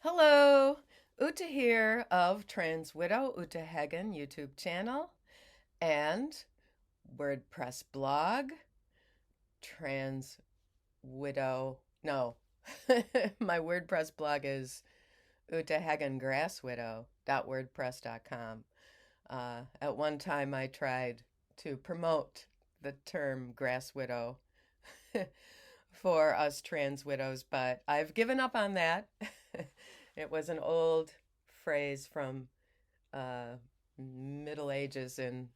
Hello, Uta here of Trans Widow Uta Hagen YouTube channel and WordPress blog, Trans Widow. No, my WordPress blog is utahagengrasswidow.wordpress.com. At one time, I tried to promote the term grass widow for us trans widows, but I've given up on that. It was an old phrase from uh, Middle Ages in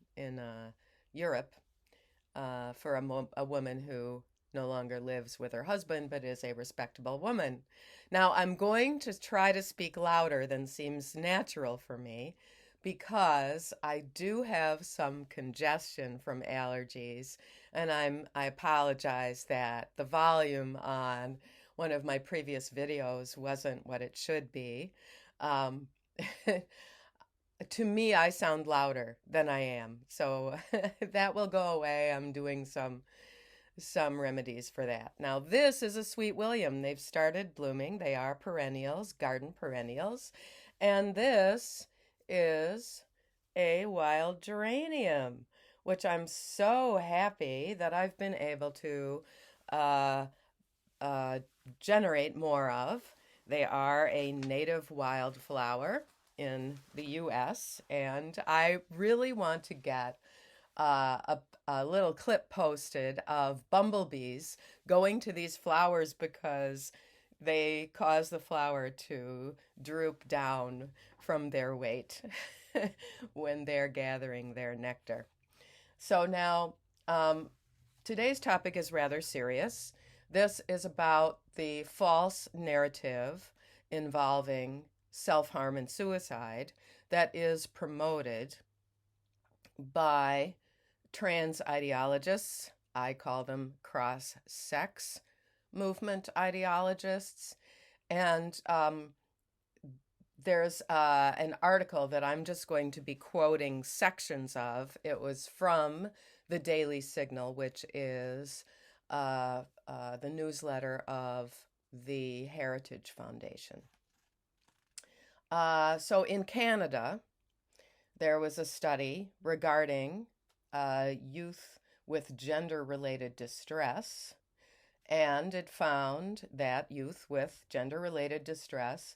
Europe for a woman who no longer lives with her husband but is a respectable woman. Now, I'm going to try to speak louder than seems natural for me because I do have some congestion from allergies, and I apologize that the volume on one of my previous videos wasn't what it should be. Um, to me, I sound louder than I am, so that will go away. I'm doing some remedies for that. Now, this is a Sweet William. They've started blooming. They are perennials, garden perennials, and this is a wild geranium, which I'm so happy that I've been able to uh, uh, generate more of. They are a native wildflower in the US, and I really want to get a little clip posted of bumblebees going to these flowers because they cause the flower to droop down from their weight when they're gathering their nectar. So now, today's topic is rather serious. This is about the false narrative involving self-harm and suicide that is promoted by trans ideologists. I call them cross-sex movement ideologists. And there's an article that I'm just going to be quoting sections of. It was from the Daily Signal, which is the newsletter of the Heritage Foundation. So in Canada, there was a study regarding youth with gender-related distress, and it found that youth with gender-related distress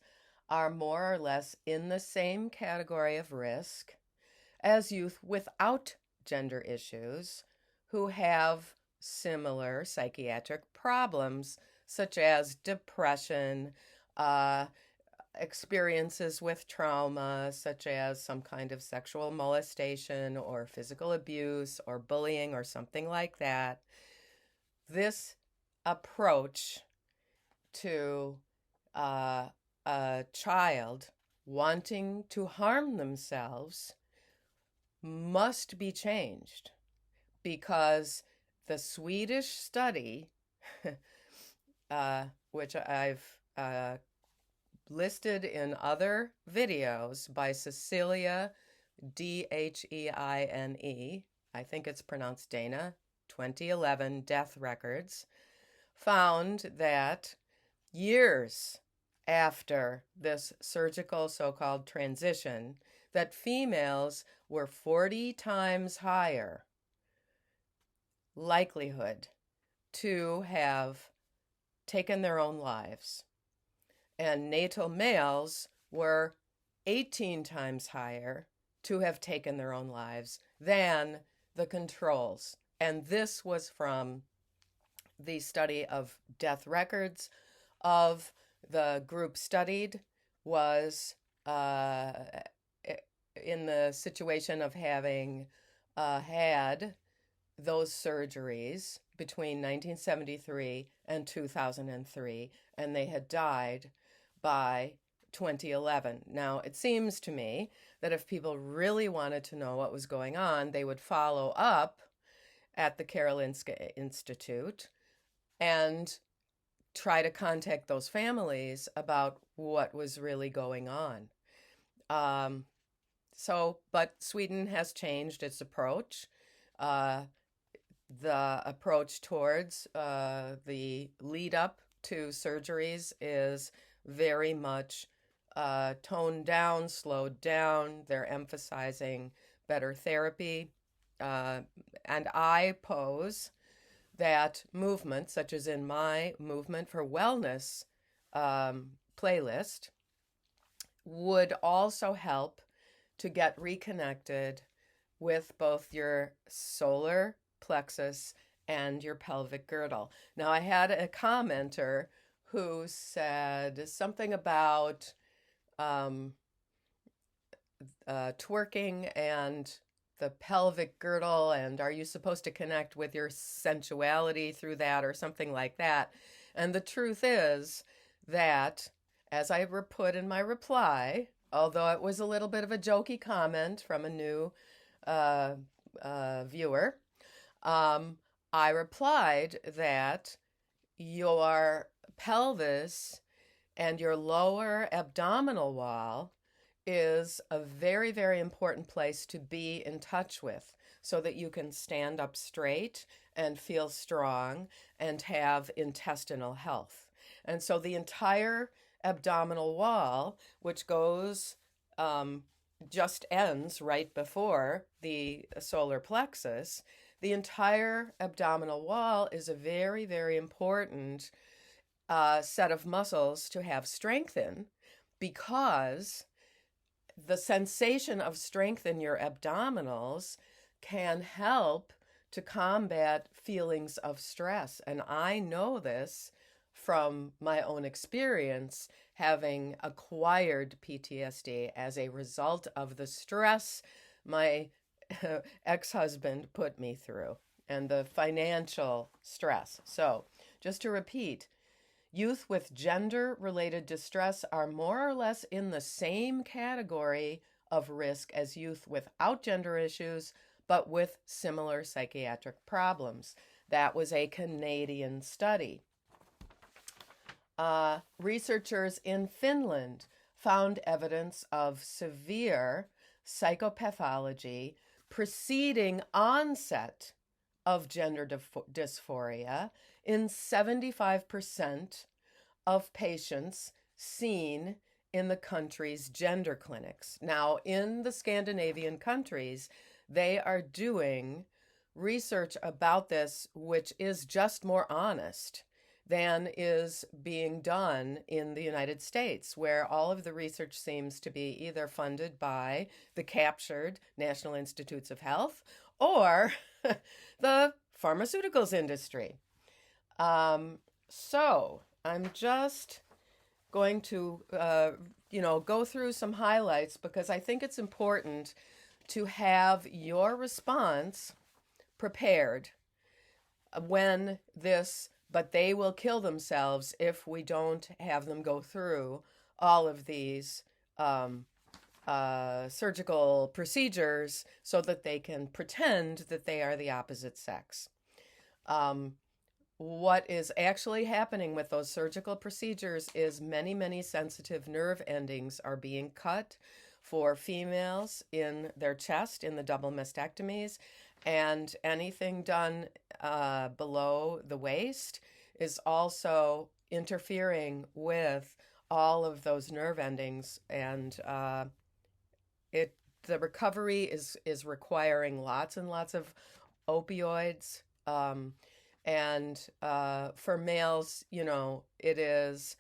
are more or less in the same category of risk as youth without gender issues who have similar psychiatric problems, such as depression, experiences with trauma, such as some kind of sexual molestation or physical abuse or bullying or something like that. This approach to a child wanting to harm themselves must be changed, because the Swedish study, which I've listed in other videos by Cecilia, Dheine, I think it's pronounced Dana, 2011 death records, found that years after this surgical so-called transition, that females were 40 times higher likelihood to have taken their own lives. And natal males were 18 times higher to have taken their own lives than the controls. And this was from the study of death records of the group studied was in the situation of having had those surgeries between 1973 and 2003, and they had died by 2011. Now, it seems to me that if people really wanted to know what was going on, they would follow up at the Karolinska Institute and try to contact those families about what was really going on. But Sweden has changed its approach. The approach towards the lead up to surgeries is very much toned down, slowed down. They're emphasizing better therapy. And I pose that movement, such as in my Movement for Wellness playlist, would also help to get reconnected with both your solar plexus and your pelvic girdle. Now, I had a commenter who said something about twerking and the pelvic girdle, and are you supposed to connect with your sensuality through that or something like that? And the truth is that, as I put in my reply, although it was a little bit of a jokey comment from a new viewer, I replied that your pelvis and your lower abdominal wall is a very, very important place to be in touch with so that you can stand up straight and feel strong and have intestinal health. And so the entire abdominal wall, which goes, just ends right before the solar plexus, the entire abdominal wall is a very, very important set of muscles to have strength in, because the sensation of strength in your abdominals can help to combat feelings of stress. And I know this from my own experience, having acquired PTSD as a result of the stress my ex-husband put me through and the financial stress. So, just to repeat, youth with gender-related distress are more or less in the same category of risk as youth without gender issues, but with similar psychiatric problems. That was a Canadian study. Researchers in Finland found evidence of severe psychopathology preceding onset of gender dysphoria in 75% of patients seen in the country's gender clinics. Now, in the Scandinavian countries, they are doing research about this, which is just more honest than is being done in the United States, where all of the research seems to be either funded by the captured National Institutes of Health or the pharmaceuticals industry. So I'm just going to, go through some highlights, because I think it's important to have your response prepared when this, but they will kill themselves if we don't have them go through all of these surgical procedures so that they can pretend that they are the opposite sex. What is actually happening with those surgical procedures is many, many sensitive nerve endings are being cut for females in their chest in the double mastectomies, and anything done below the waist is also interfering with all of those nerve endings, and the recovery is requiring lots and lots of opioids, and for males, it is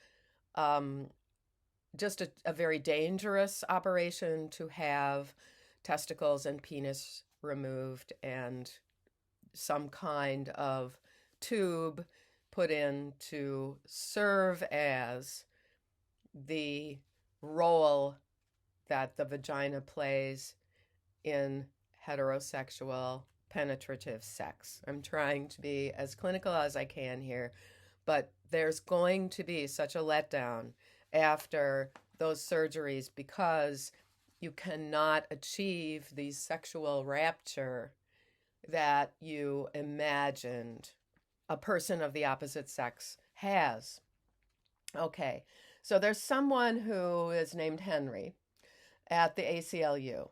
just a very dangerous operation to have testicles and penis removed and some kind of tube put in to serve as the role that the vagina plays in heterosexual penetrative sex. I'm trying to be as clinical as I can here, but there's going to be such a letdown after those surgeries, because you cannot achieve the sexual rapture that you imagined a person of the opposite sex has. Okay, so there's someone who is named Henry at the ACLU,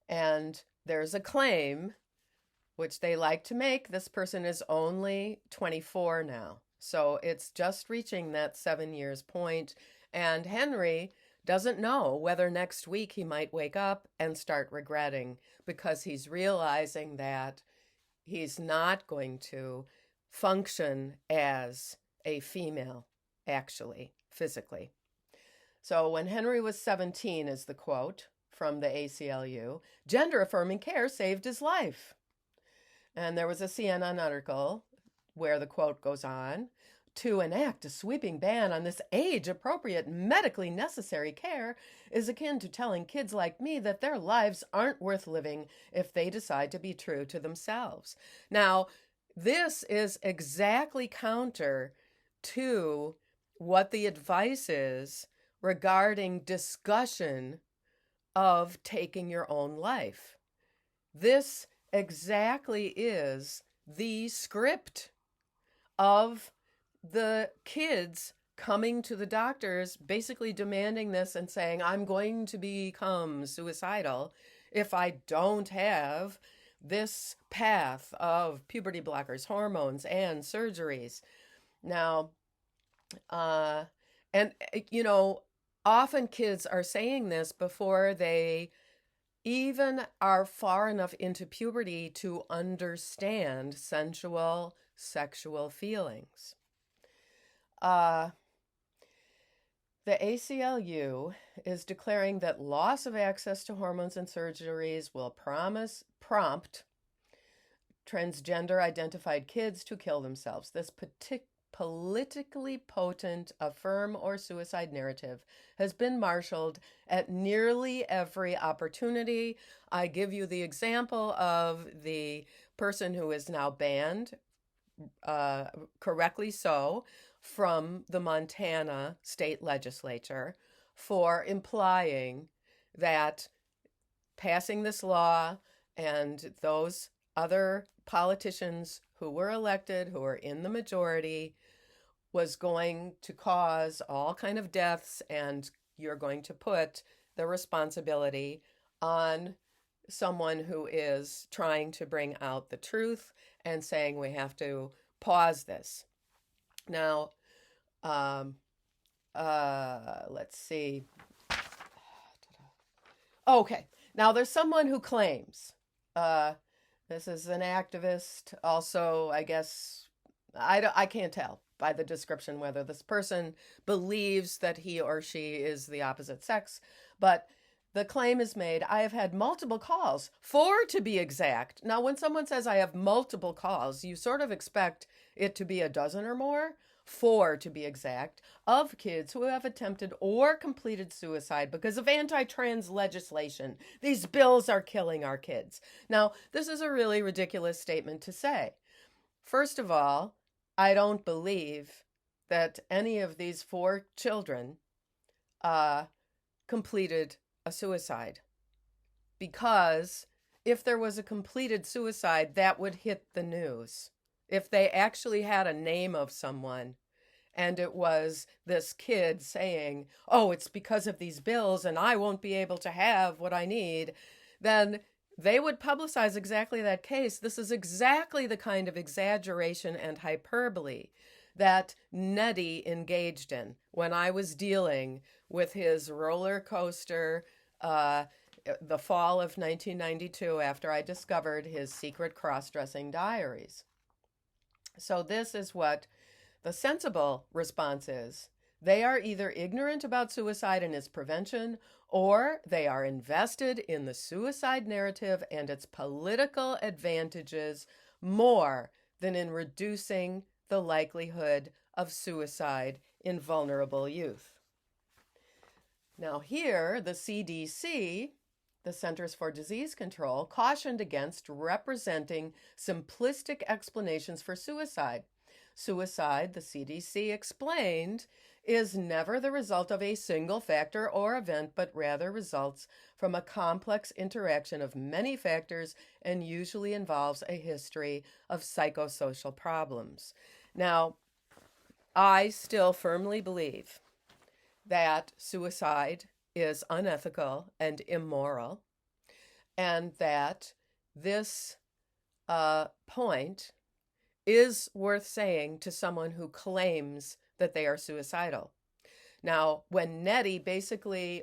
and there's a claim, which they like to make, this person is only 24 now. So it's just reaching that 7 years point, and Henry doesn't know whether next week he might wake up and start regretting because he's realizing that he's not going to function as a female, actually, physically. So when Henry was 17, is the quote from the ACLU, gender affirming care saved his life. And there was a CNN article where the quote goes on, to enact a sweeping ban on this age-appropriate, medically necessary care is akin to telling kids like me that their lives aren't worth living if they decide to be true to themselves. Now, this is exactly counter to what the advice is regarding discussion of taking your own life. This exactly is the script of the kids coming to the doctors, basically demanding this and saying, I'm going to become suicidal if I don't have this path of puberty blockers, hormones, and surgeries. Now, often kids are saying this before they even are far enough into puberty to understand sensual, sexual feelings. The ACLU is declaring that loss of access to hormones and surgeries will prompt transgender identified kids to kill themselves. This politically potent affirm or suicide narrative has been marshaled at nearly every opportunity. I give you the example of the person who is now banned, correctly so, from the Montana state legislature for implying that passing this law and those other politicians who were elected, who are in the majority, was going to cause all kind of deaths, and you're going to put the responsibility on someone who is trying to bring out the truth and saying we have to pause this. Now, let's see. Okay, now there's someone who claims, this is an activist, also, I guess, I can't tell by the description whether this person believes that he or she is the opposite sex, but the claim is made, I have had multiple calls, 4 to be exact. Now, when someone says I have multiple calls, you sort of expect it to be a dozen or more, 4 to be exact, of kids who have attempted or completed suicide because of anti-trans legislation. These bills are killing our kids. Now, this is a really ridiculous statement to say. First of all, I don't believe that any of these 4 children completed a suicide, because if there was a completed suicide, that would hit the news. If they actually had a name of someone and it was this kid saying, oh, it's because of these bills and I won't be able to have what I need, then they would publicize exactly that case. This is exactly the kind of exaggeration and hyperbole that Nettie engaged in when I was dealing with his roller coaster, the fall of 1992, after I discovered his secret cross-dressing diaries. So this is what the sensible response is. They are either ignorant about suicide and its prevention, or they are invested in the suicide narrative and its political advantages more than in reducing the likelihood of suicide in vulnerable youth. Now here, the CDC, the Centers for Disease Control, cautioned against representing simplistic explanations for suicide. Suicide, the CDC explained, is never the result of a single factor or event, but rather results from a complex interaction of many factors and usually involves a history of psychosocial problems. Now, I still firmly believe that suicide is unethical and immoral, and that this point is worth saying to someone who claims that they are suicidal. Now, when Nettie basically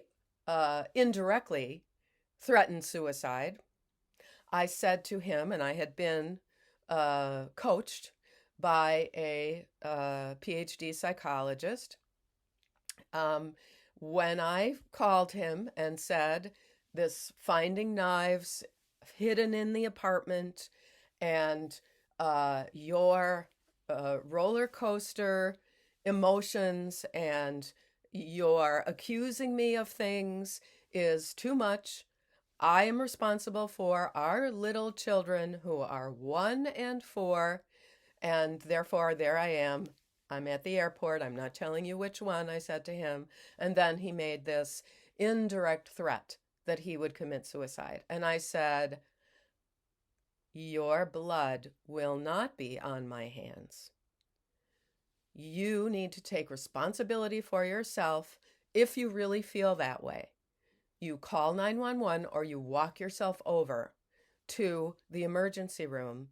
indirectly threatened suicide, I said to him, and I had been coached by a PhD psychologist, when I called him and said, this finding knives hidden in the apartment and your roller coaster emotions and your accusing me of things is too much. I am responsible for our little children who are 1 and 4, and therefore there I am. I'm at the airport. I'm not telling you which one, I said to him. And then he made this indirect threat that he would commit suicide. And I said, your blood will not be on my hands. You need to take responsibility for yourself if you really feel that way. You call 911 or you walk yourself over to the emergency room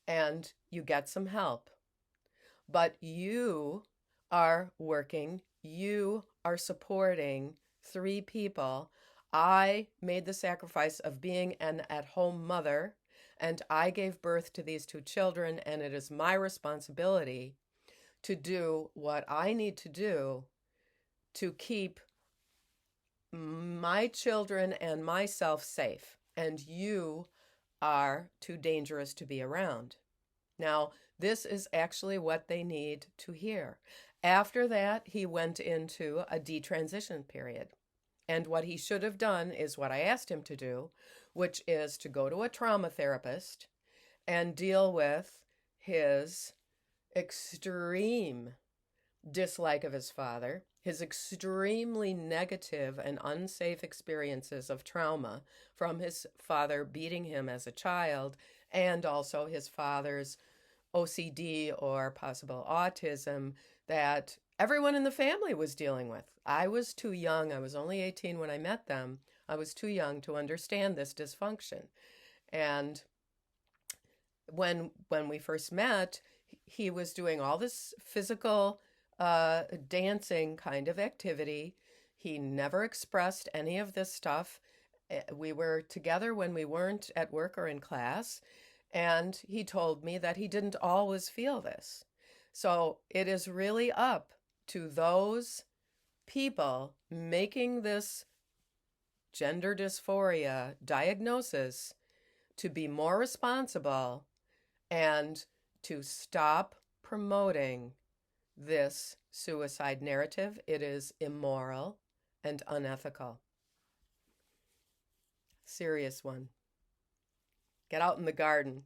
and you get some help. But you are working, you are supporting 3 people. I made the sacrifice of being an at-home mother, and I gave birth to these 2 children, and it is my responsibility to do what I need to do to keep my children and myself safe, and you are too dangerous to be around. Now, this is actually what they need to hear. After that, he went into a detransition period. And what he should have done is what I asked him to do, which is to go to a trauma therapist and deal with his extreme dislike of his father, his extremely negative and unsafe experiences of trauma from his father beating him as a child, and also his father's OCD or possible autism that everyone in the family was dealing with. I was too young. I was only 18 when I met them. I was too young to understand this dysfunction. And when we first met, he was doing all this physical dancing kind of activity. He never expressed any of this stuff. We were together when we weren't at work or in class. And he told me that he didn't always feel this. So it is really up to those people making this gender dysphoria diagnosis to be more responsible and to stop promoting this suicide narrative. It is immoral and unethical. Serious one. Get out in the garden.